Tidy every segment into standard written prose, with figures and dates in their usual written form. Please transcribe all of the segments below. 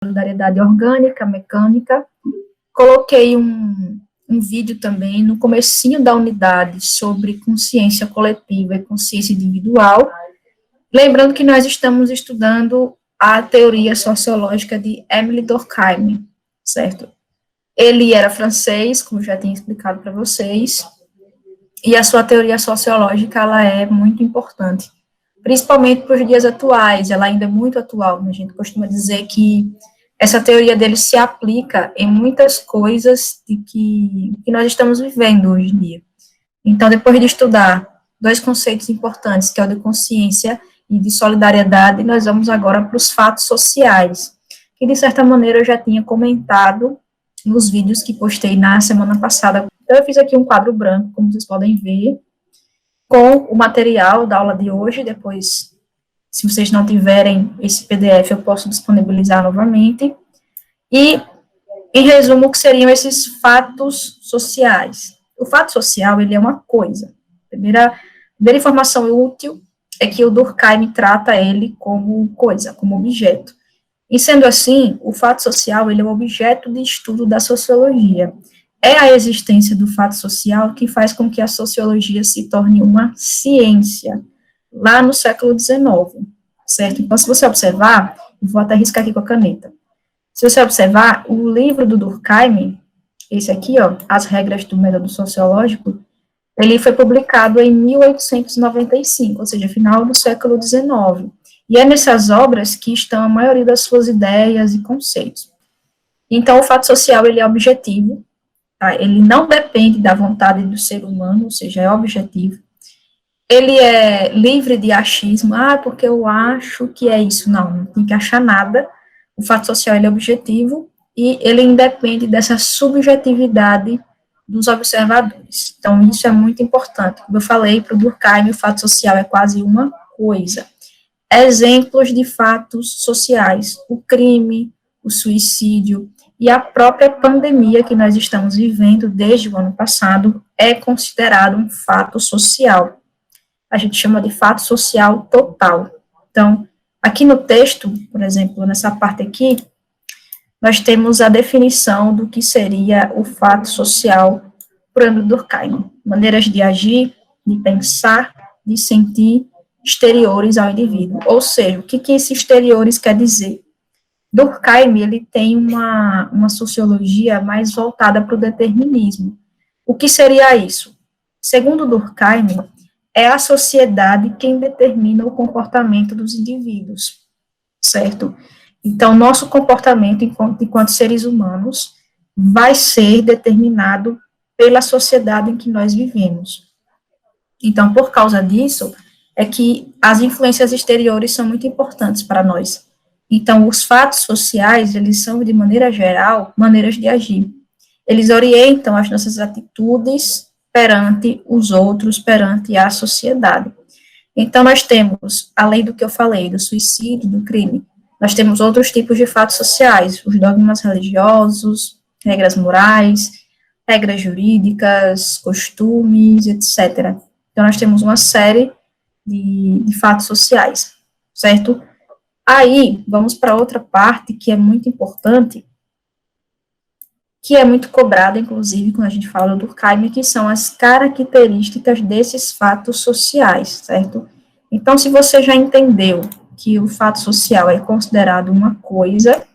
solidariedade orgânica, mecânica. Coloquei um vídeo também no comecinho da unidade sobre consciência coletiva e consciência individual, lembrando que nós estamos estudando a teoria sociológica de Émile Durkheim, certo? Ele era francês, como já tinha explicado para vocês, e a sua teoria sociológica, ela é muito importante, principalmente para os dias atuais, ela ainda é muito atual, a gente costuma dizer que essa teoria dele se aplica em muitas coisas que nós estamos vivendo hoje em dia. Então, depois de estudar dois conceitos importantes, que é o de consciência e de solidariedade, nós vamos agora para os fatos sociais, que de certa maneira eu já tinha comentado nos vídeos que postei na semana passada. Então, eu fiz aqui um quadro branco, como vocês podem ver, com o material da aula de hoje. Depois, se vocês não tiverem esse PDF, eu posso disponibilizar novamente. E, em resumo, o que seriam esses fatos sociais? O fato social, ele é uma coisa. A primeira informação útil é que o Durkheim trata ele como coisa, como objeto. E, sendo assim, o fato social, ele é o objeto de estudo da sociologia. É a existência do fato social que faz com que a sociologia se torne uma ciência, lá no século XIX, certo? Então, se você observar, vou até riscar aqui com a caneta. Se você observar, o livro do Durkheim, esse aqui, ó, As Regras do Método Sociológico, ele foi publicado em 1895, ou seja, final do século XIX. E é nessas obras que estão a maioria das suas ideias e conceitos. Então, o fato social, ele é objetivo, tá? Ele não depende da vontade do ser humano, ou seja, é objetivo. Ele é livre de achismo, porque eu acho que é isso. Não tem que achar nada. O fato social, ele é objetivo e ele independe dessa subjetividade dos observadores. Então, isso é muito importante. Como eu falei, para o Durkheim, o fato social é quase uma coisa. Exemplos de fatos sociais: o crime, o suicídio e a própria pandemia que nós estamos vivendo desde o ano passado é considerado um fato social. A gente chama de fato social total. Então, aqui no texto, por exemplo, nessa parte aqui, nós temos a definição do que seria o fato social por Emile Durkheim: maneiras de agir, de pensar, de sentir, exteriores ao indivíduo. Ou seja, o que esses exteriores quer dizer? Durkheim, ele tem uma sociologia mais voltada para o determinismo. O que seria isso? Segundo Durkheim, é a sociedade quem determina o comportamento dos indivíduos, certo? Então, nosso comportamento enquanto seres humanos vai ser determinado pela sociedade em que nós vivemos. Então, por causa disso, é que as influências exteriores são muito importantes para nós. Então, os fatos sociais, eles são, de maneira geral, maneiras de agir. Eles orientam as nossas atitudes perante os outros, perante a sociedade. Então, nós temos, além do que eu falei, do suicídio, do crime, nós temos outros tipos de fatos sociais: os dogmas religiosos, regras morais, regras jurídicas, costumes, etc. Então, nós temos uma série de fatos sociais, certo? Aí, vamos para outra parte que é muito importante, que é muito cobrada, inclusive, quando a gente fala do Durkheim, que são as características desses fatos sociais, certo? Então, se você já entendeu que o fato social é considerado uma coisa,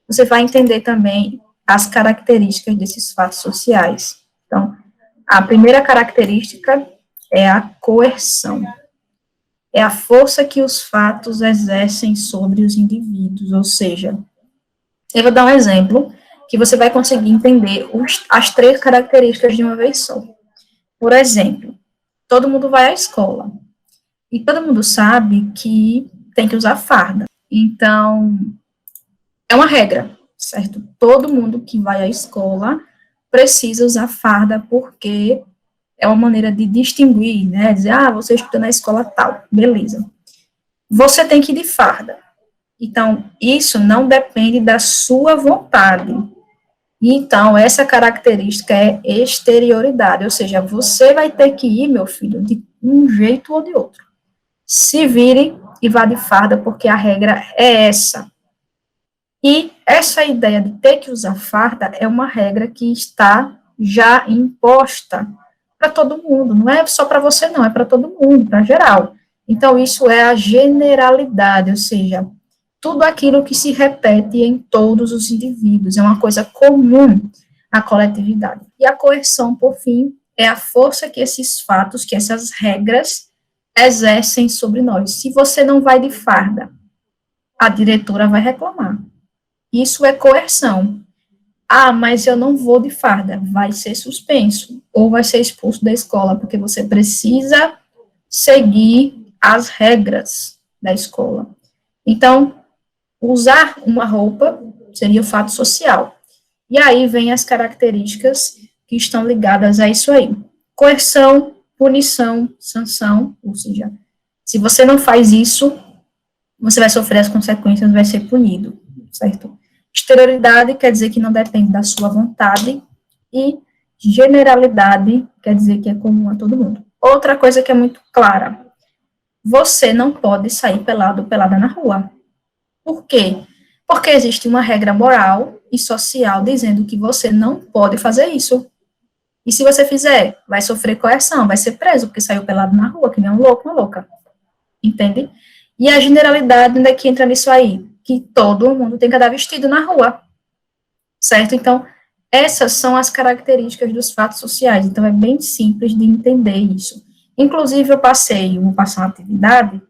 você vai entender também as características desses fatos sociais. Então, a primeira característica é a coerção. É a força que os fatos exercem sobre os indivíduos, ou seja, eu vou dar um exemplo que você vai conseguir entender as três características de uma vez só. Por exemplo, todo mundo vai à escola, e todo mundo sabe que tem que usar farda. Então, é uma regra, certo? Todo mundo que vai à escola precisa usar farda, porque é uma maneira de distinguir, né? Dizer, você estuda na escola tal, beleza. Você tem que ir de farda. Então, isso não depende da sua vontade. Então, essa característica é exterioridade, ou seja, você vai ter que ir, meu filho, de um jeito ou de outro. Se vire e vá de farda, porque a regra é essa. E essa ideia de ter que usar farda é uma regra que está já imposta para todo mundo, não é só para você, não, é para todo mundo, para geral. Então, isso é a generalidade, ou seja, tudo aquilo que se repete em todos os indivíduos, é uma coisa comum à coletividade. E a coerção, por fim, é a força que esses fatos, que essas regras exercem sobre nós. Se você não vai de farda, a diretora vai reclamar. Isso é coerção. Ah, mas eu não vou de farda. Vai ser suspenso ou vai ser expulso da escola, porque você precisa seguir as regras da escola. Então, usar uma roupa seria o fato social. E aí vem as características que estão ligadas a isso aí. Coerção, punição, sanção, ou seja, se você não faz isso, você vai sofrer as consequências, vai ser punido, certo? Exterioridade quer dizer que não depende da sua vontade, e generalidade quer dizer que é comum a todo mundo. Outra coisa que é muito clara, você não pode sair pelado ou pelada na rua. Por quê? Porque existe uma regra moral e social dizendo que você não pode fazer isso. E se você fizer, vai sofrer coerção, vai ser preso, porque saiu pelado na rua, que nem um louco, uma louca. Entende? E a generalidade, onde é que entra nisso aí? Que todo mundo tem que andar vestido na rua, certo? Então, essas são as características dos fatos sociais, então é bem simples de entender isso. Inclusive, vou passar uma atividade,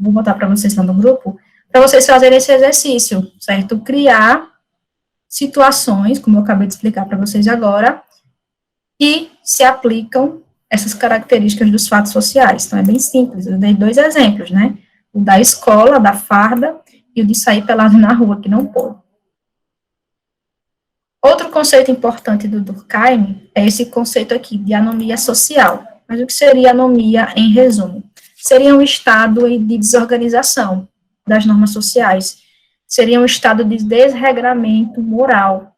vou botar para vocês lá no grupo, para vocês fazerem esse exercício, certo? Criar situações, como eu acabei de explicar para vocês agora, que se aplicam essas características dos fatos sociais. Então, é bem simples. Eu dei 2 exemplos, né? O da escola, da farda, e o de sair pelado na rua, que não pode. Outro conceito importante do Durkheim é esse conceito aqui de anomia social. Mas o que seria anomia, em resumo? Seria um estado de desorganização das normas sociais. Seria um estado de desregramento moral.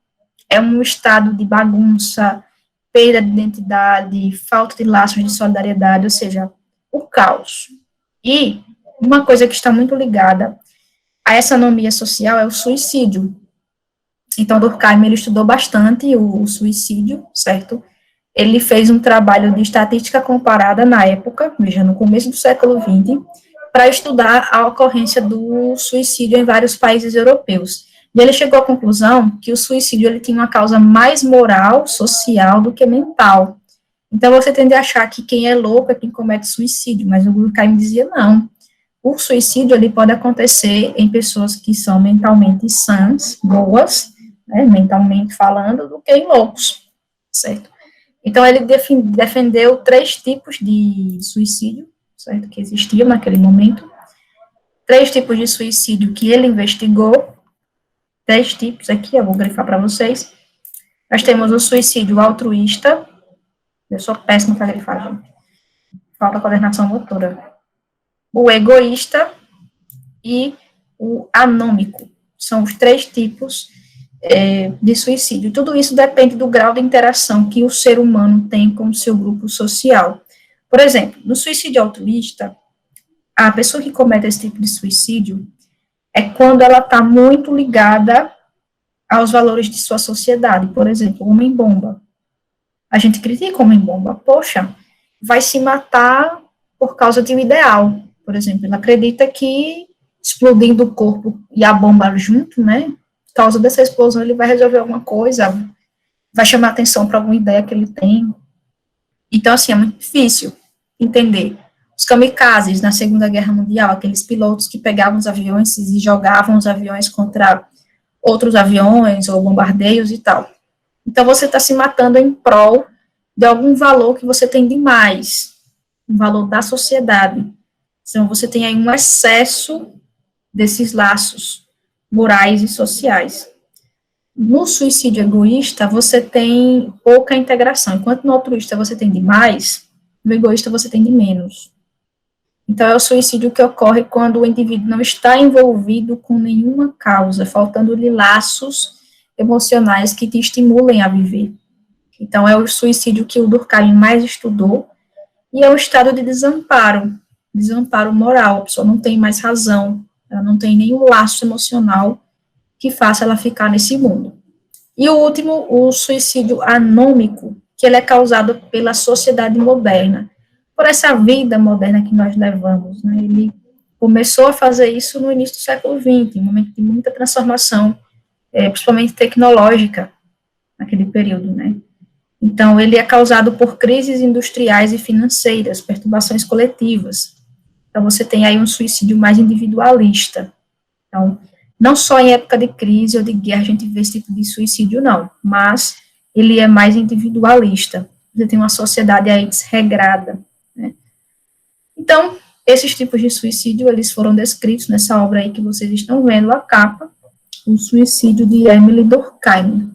É um estado de bagunça, perda de identidade, falta de laços de solidariedade, ou seja, o caos. E uma coisa que está muito ligada a essa anomia social é o suicídio. Então, Durkheim, ele estudou bastante o suicídio, certo? Ele fez um trabalho de estatística comparada na época, veja, no começo do século XX, para estudar a ocorrência do suicídio em vários países europeus. E ele chegou à conclusão que o suicídio ele tinha uma causa mais moral, social, do que mental. Então, você tende a achar que quem é louco é quem comete suicídio, mas o Durkheim dizia não. O suicídio ele pode acontecer em pessoas que são mentalmente sãs, boas, né, mentalmente falando, do que em loucos, certo? Então, ele defendeu 3 tipos de suicídio, certo, que existiam naquele momento, 3 tipos de suicídio que ele investigou, 10 tipos aqui, eu vou grifar para vocês. Nós temos o suicídio altruísta, eu sou péssima para grifar, gente, falta coordenação motora. O egoísta e o anômico, são os 3 tipos de suicídio. Tudo isso depende do grau de interação que o ser humano tem com o seu grupo social. Por exemplo, no suicídio altruísta, a pessoa que comete esse tipo de suicídio é quando ela está muito ligada aos valores de sua sociedade. Por exemplo, o homem-bomba. A gente critica o homem-bomba. Poxa, vai se matar por causa de um ideal. Por exemplo, ele acredita que explodindo o corpo e a bomba junto, né, por causa dessa explosão, ele vai resolver alguma coisa, vai chamar atenção para alguma ideia que ele tem. Então, assim, é muito difícil entender. Os kamikazes na Segunda Guerra Mundial, aqueles pilotos que pegavam os aviões e jogavam os aviões contra outros aviões ou bombardeios e tal. Então, você está se matando em prol de algum valor que você tem demais, um valor da sociedade. Então, você tem aí um excesso desses laços morais e sociais. No suicídio egoísta, você tem pouca integração, enquanto no altruísta você tem de mais, no egoísta você tem de menos. Então, é o suicídio que ocorre quando o indivíduo não está envolvido com nenhuma causa, faltando-lhe laços emocionais que te estimulem a viver. Então, é o suicídio que o Durkheim mais estudou, e é o estado de desamparo moral, a pessoa não tem mais razão, ela não tem nenhum laço emocional que faça ela ficar nesse mundo. E o último, o suicídio anômico, que ele é causado pela sociedade moderna, por essa vida moderna que nós levamos, né? Ele começou a fazer isso no início do século XX, um momento de muita transformação, principalmente tecnológica, naquele período, né? Então, ele é causado por crises industriais e financeiras, perturbações coletivas. Então, você tem aí um suicídio mais individualista. Então, não só em época de crise ou de guerra a gente vê esse tipo de suicídio, não, mas ele é mais individualista. Você tem uma sociedade aí desregrada, né? Então, esses tipos de suicídio, eles foram descritos nessa obra aí que vocês estão vendo, a capa, o suicídio de Emily Durkheim.